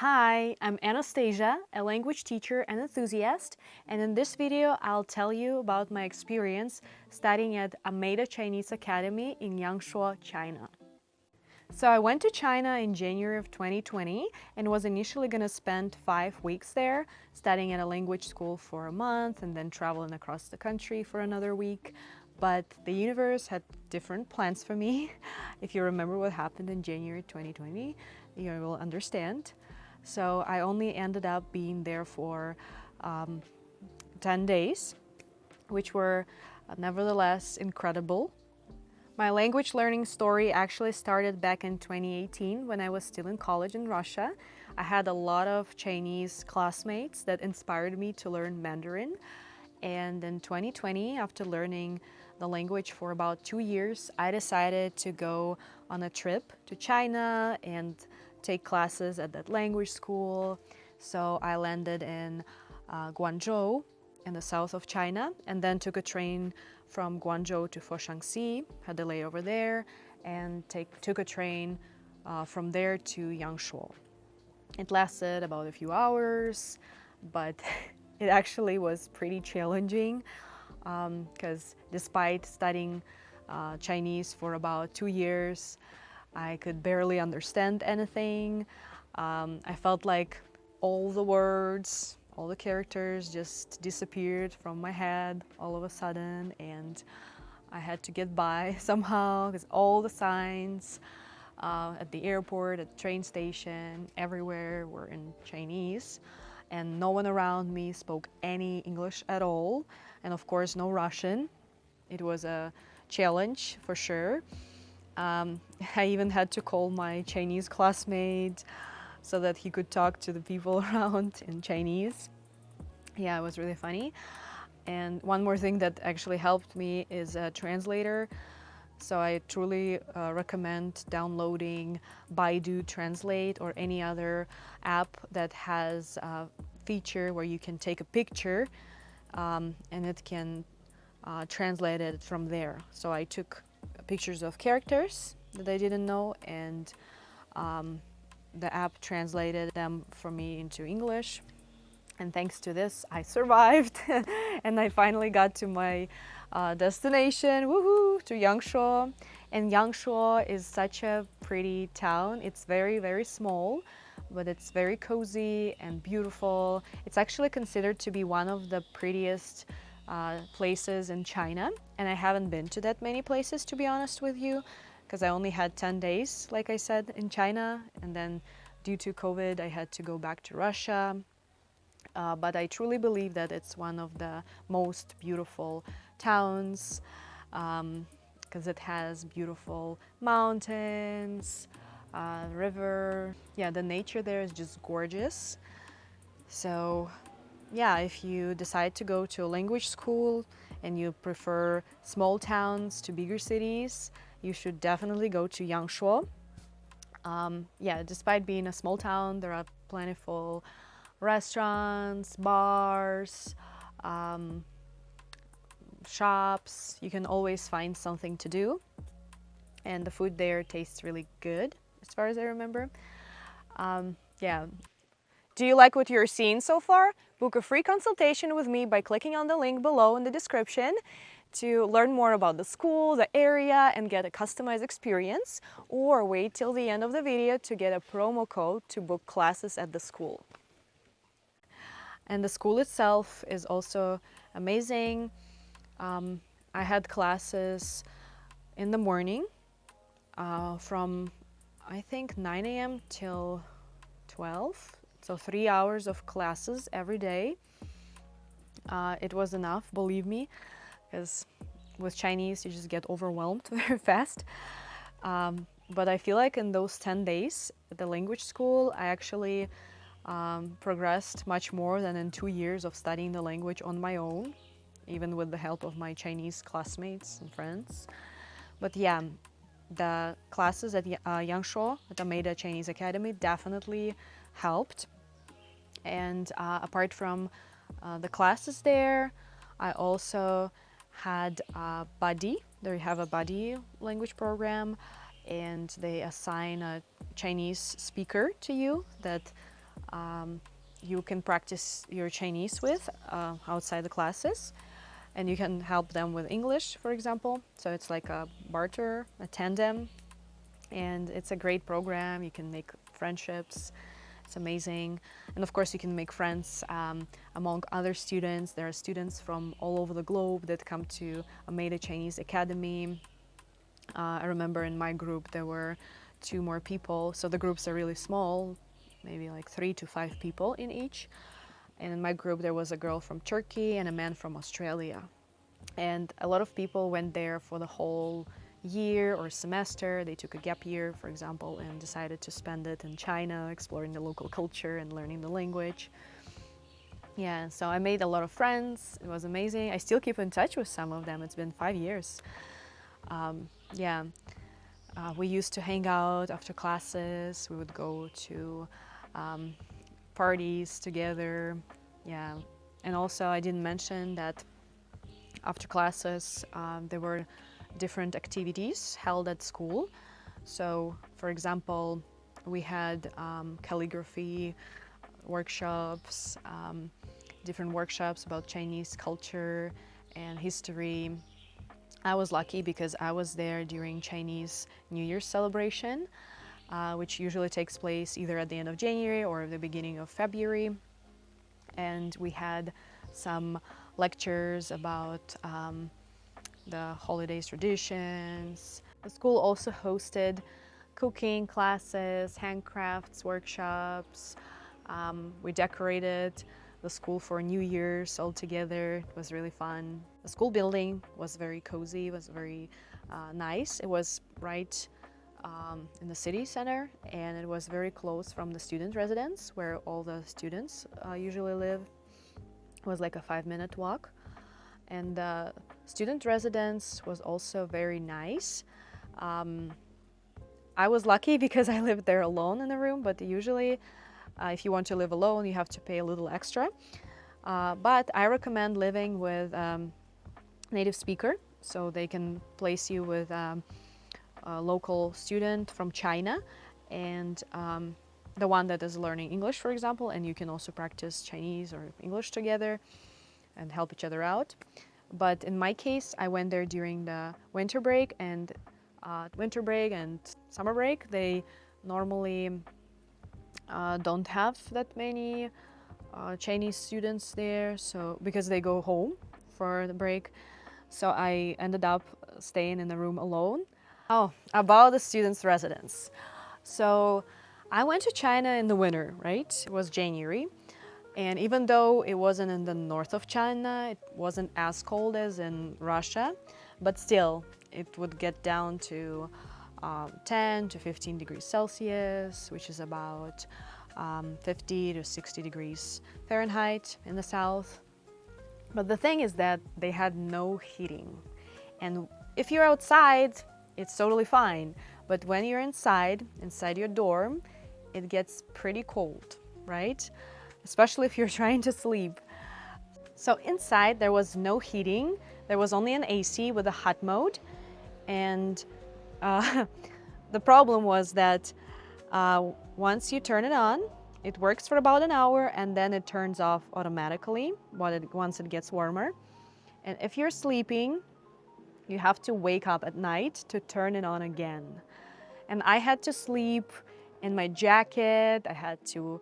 Hi, I'm Anastasiia, a language teacher and enthusiast, and in this video I'll tell you about my experience studying at Omeida Chinese Academy in Yangshuo, China. So I went to China in January of 2020 and was initially going to spend 5 weeks there, studying at a language school for a month and then traveling across the country for another week. But the universe had different plans for me. If you remember what happened in January 2020, you will understand. So I only ended up being there for 10 days, which were nevertheless incredible. My language learning story actually started back in 2018 when I was still in college in Russia. I had a lot of Chinese classmates that inspired me to learn Mandarin. And in 2020, after learning the language for about 2 years, I decided to go on a trip to China and take classes at that language school. So I landed in Guangzhou in the south of China and then took a train from Guangzhou to Guanxi, had a layover there, and took a train from there to Yangshuo. It lasted about a few hours, but it actually was pretty challenging because despite studying Chinese for about 2 years, I could barely understand anything. I felt like all the words, all the characters just disappeared from my head all of a sudden, and I had to get by somehow because all the signs at the airport, at the train station, everywhere were in Chinese, and no one around me spoke any English at all, and of course no Russian. It was a challenge for sure. I even had to call my Chinese classmate so that he could talk to the people around in Chinese. Yeah, it was really funny. And one more thing that actually helped me is a translator. So I truly recommend downloading Baidu Translate or any other app that has a feature where you can take a picture and it can translate it from there. So I took pictures of characters that I didn't know, and the app translated them for me into English. And thanks to this, I survived and I finally got to my destination, woohoo, to Yangshuo. And Yangshuo is such a pretty town. It's very, very small, but it's very cozy and beautiful. It's actually considered to be one of the prettiest places in China, and I haven't been to that many places, to be honest with you, because I only had 10 days, like I said, in China, and then due to COVID I had to go back to Russia. But I truly believe that it's one of the most beautiful towns because it has beautiful mountains, river. Yeah, the nature there is just gorgeous. So yeah, if you decide to go to a language school and you prefer small towns to bigger cities, you should definitely go to Yangshuo. Yeah, despite being a small town, there are plentiful restaurants, bars, shops. You can always find something to do, and the food there tastes really good as far as I remember. Yeah. Do you like what you're seeing so far? Book a free consultation with me by clicking on the link below in the description to learn more about the school, the area, and get a customized experience, or wait till the end of the video to get a promo code to book classes at the school. And the school itself is also amazing. I had classes in the morning from I think 9 a.m. till 12. So 3 hours of classes every day. It was enough, believe me, because with Chinese you just get overwhelmed very fast. But I feel like in those 10 days at the language school, I actually progressed much more than in 2 years of studying the language on my own, even with the help of my Chinese classmates and friends. But yeah, the classes at Yangshuo, at Omeida Chinese Academy, definitely helped. And apart from the classes there, I also had a buddy. They have a buddy language program, and they assign a Chinese speaker to you that you can practice your Chinese with outside the classes, and you can help them with English, for example. So it's like a barter, a tandem, and it's a great program. You can make friendships. It's amazing. And of course, you can make friends among other students. There are students from all over the globe that come to Omeida Chinese Academy. I remember in my group there were 2 more people. So the groups are really small, maybe like 3 to 5 people in each. And in my group there was a girl from Turkey and a man from Australia. And a lot of people went there for the whole year or semester. They took a gap year, for example, and decided to spend it in China, exploring the local culture and learning the language. Yeah, so I made a lot of friends. It was amazing. I still keep in touch with some of them. It's been 5 years. Yeah, we used to hang out after classes. We would go to parties together. Yeah, and also I didn't mention that after classes there were different activities held at school. So, for example, we had calligraphy workshops, different workshops about Chinese culture and history. I was lucky because I was there during Chinese New Year celebration, which usually takes place either at the end of January or the beginning of February. And we had some lectures about the holidays traditions. The school also hosted cooking classes, handcrafts workshops. We decorated the school for New Year's all together. It was really fun. The school building was very cozy, was very nice. It was right in the city center, and it was very close from the student residence where all the students usually live. It was like a 5-minute walk. And the student residence was also very nice. I was lucky because I lived there alone in a room, but usually if you want to live alone, you have to pay a little extra. But I recommend living with a native speaker, so they can place you with a local student from China and the one that is learning English, for example, and you can also practice Chinese or English together and help each other out. But in my case, I went there during the winter break and summer break. They normally don't have that many Chinese students there, so because they go home for the break. So I ended up staying in the room alone. Oh, about the students' residence. So I went to China in the winter, right? It was January. And even though it wasn't in the north of China, it wasn't as cold as in Russia, but still it would get down to 10 to 15 degrees Celsius, which is about 50 to 60 degrees Fahrenheit in the south. But the thing is that they had no heating. And if you're outside, it's totally fine. But when you're inside your dorm, it gets pretty cold, right? Especially if you're trying to sleep. So inside there was no heating. There was only an AC with a hot mode. And the problem was that once you turn it on, it works for about an hour and then it turns off automatically once it gets warmer. And if you're sleeping, you have to wake up at night to turn it on again. And I had to sleep in my jacket. I had to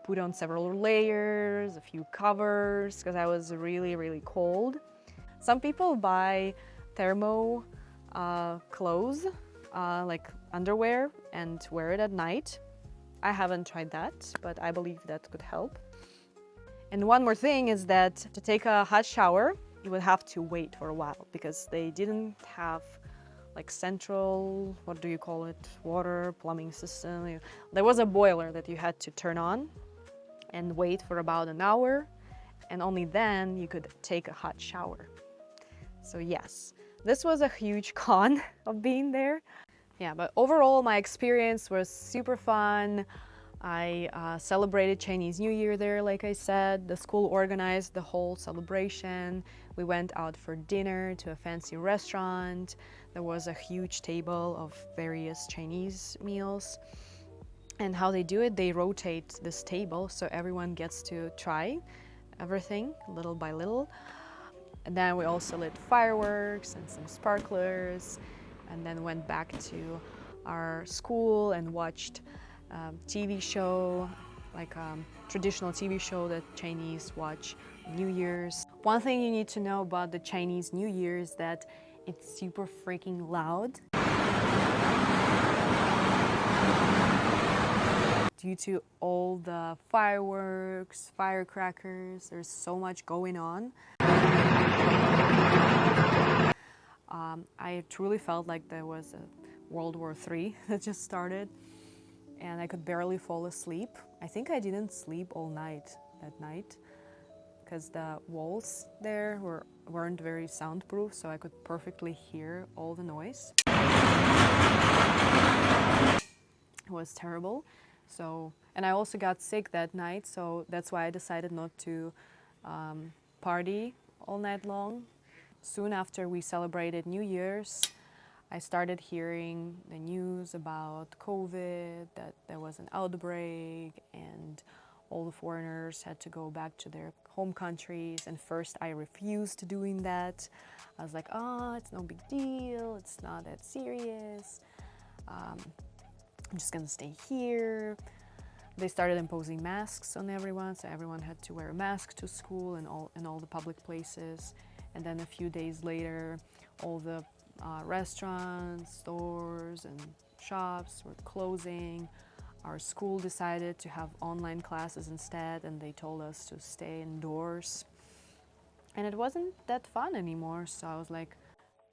put on several layers, a few covers, because I was really, really cold. Some people buy thermo clothes, like underwear, and wear it at night. I haven't tried that, but I believe that could help. And one more thing is that to take a hot shower, you would have to wait for a while because they didn't have like central, what do you call it, water plumbing system. There was a boiler that you had to turn on and wait for about an hour, and only then you could take a hot shower. So yes, this was a huge con of being there. Yeah, but overall my experience was super fun. I celebrated Chinese New Year there, like I said. The school organized the whole celebration. We went out for dinner to a fancy restaurant. There was a huge table of various Chinese meals. And how they do it, they rotate this table so everyone gets to try everything little by little. And then we also lit fireworks and some sparklers, and then went back to our school and watched TV show, like traditional TV show that Chinese watch New Year's. One thing you need to know about the Chinese New Year is that it's super freaking loud. Due to all the fireworks, firecrackers, there's so much going on. I truly felt like there was a World War III that just started, and I could barely fall asleep. I think I didn't sleep all night that night because the walls there weren't very soundproof, so I could perfectly hear all the noise. It was terrible. So, and I also got sick that night, so that's why I decided not to party all night long. Soon after we celebrated New Year's, I started hearing the news about COVID, that there was an outbreak and all the foreigners had to go back to their home countries. And first I refused doing that. I was like, oh, it's no big deal, it's not that serious. I'm just gonna stay here. They started imposing masks on everyone, so everyone had to wear a mask to school and all the public places. And then a few days later, all the restaurants, stores, and shops were closing. Our school decided to have online classes instead, and they told us to stay indoors. And it wasn't that fun anymore, so I was like,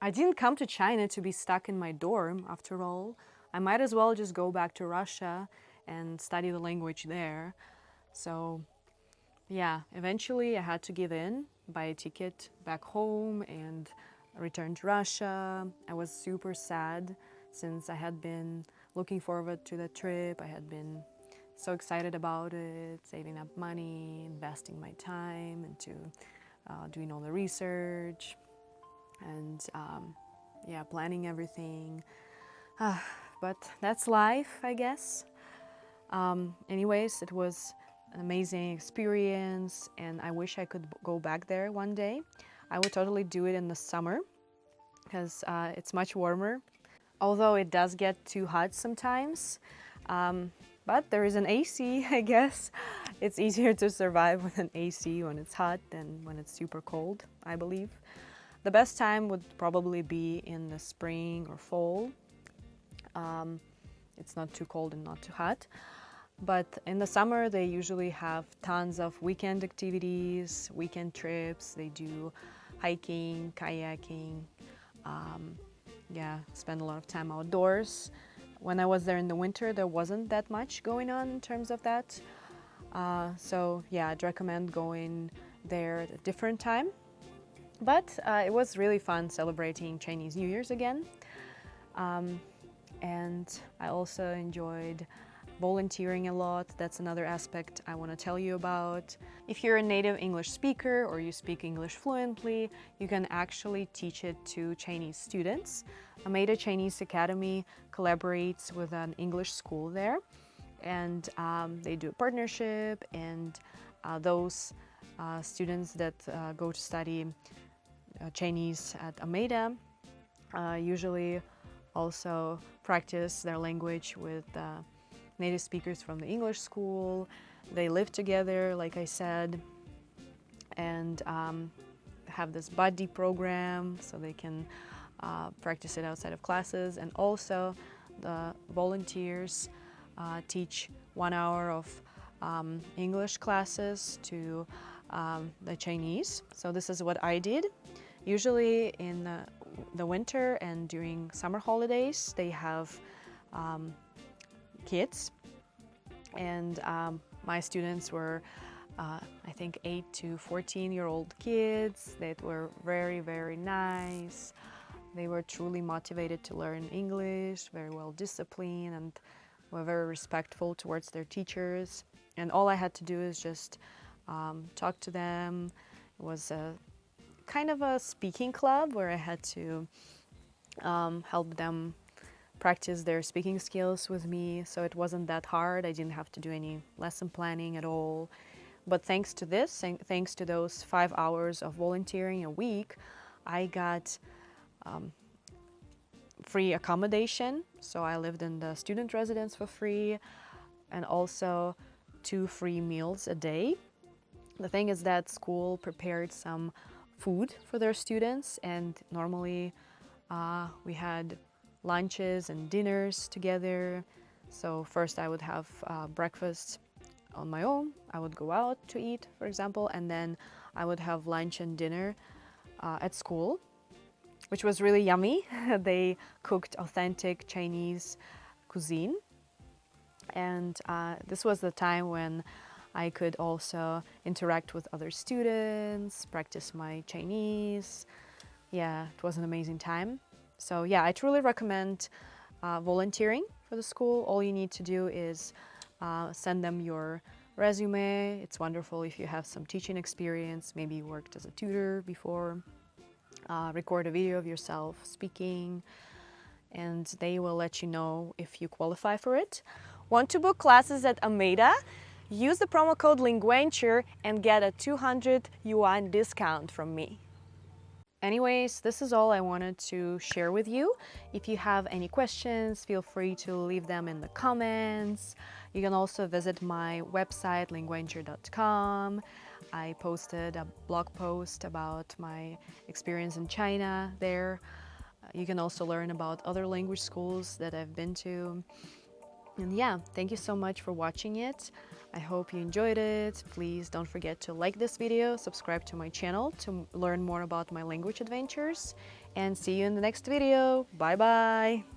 I didn't come to China to be stuck in my dorm, after all. I might as well just go back to Russia and study the language there. So yeah, eventually I had to give in, buy a ticket back home and return to Russia. I was super sad since I had been looking forward to the trip. I had been so excited about it, saving up money, investing my time into doing all the research and yeah, planning everything. But that's life, I guess. Anyways, it was an amazing experience, and I wish I could go back there one day. I would totally do it in the summer because it's much warmer, although it does get too hot sometimes. But there is an AC, I guess. It's easier to survive with an AC when it's hot than when it's super cold, I believe. The best time would probably be in the spring or fall. It's not too cold and not too hot. But in the summer, they usually have tons of weekend activities, weekend trips. They do hiking, kayaking, yeah, spend a lot of time outdoors. When I was there in the winter, there wasn't that much going on in terms of that. So yeah, I'd recommend going there at a different time. But it was really fun celebrating Chinese New Year's again. And I also enjoyed volunteering a lot. That's another aspect I want to tell you about. If you're a native English speaker or you speak English fluently, you can actually teach it to Chinese students. Omeida Chinese Academy collaborates with an English school there, and they do a partnership, and those students that go to study Chinese at Omeida usually also practice their language with native speakers from the English school. They live together, like I said, and have this buddy program so they can practice it outside of classes. And also the volunteers teach 1 hour of English classes to the Chinese. So this is what I did. Usually in the winter and during summer holidays, they have kids, and my students were I think 8 to 14-year-old kids that were very, very nice. They were truly motivated to learn English, very well disciplined, and were very respectful towards their teachers. And all I had to do is just talk to them. It was a kind of a speaking club where I had to help them practice their speaking skills with me, so it wasn't that hard. I didn't have to do any lesson planning at all. But thanks to this, and thanks to those 5 hours of volunteering a week, I got free accommodation. So I lived in the student residence for free, and also 2 free meals a day. The thing is that school prepared some food for their students, and normally we had lunches and dinners together. So first I would have breakfast on my own. I would go out to eat, for example, and then I would have lunch and dinner at school, which was really yummy. They cooked authentic Chinese cuisine. And this was the time when I could also interact with other students, practice my Chinese. Yeah, it was an amazing time. So yeah, I truly recommend volunteering for the school. All you need to do is send them your resume. It's wonderful if you have some teaching experience, maybe you worked as a tutor before. Record a video of yourself speaking, and they will let you know if you qualify for it. Want to book classes at Omeida? Use the promo code Linguenture and get a 200 yuan discount from me. Anyways, this is all I wanted to share with you. If you have any questions, feel free to leave them in the comments. You can also visit my website, linguenture.com. I posted a blog post about my experience in China there. You can also learn about other language schools that I've been to. And yeah, thank you so much for watching it. I hope you enjoyed it. Please don't forget to like this video, subscribe to my channel to learn more about my language adventures, and see you in the next video. Bye bye!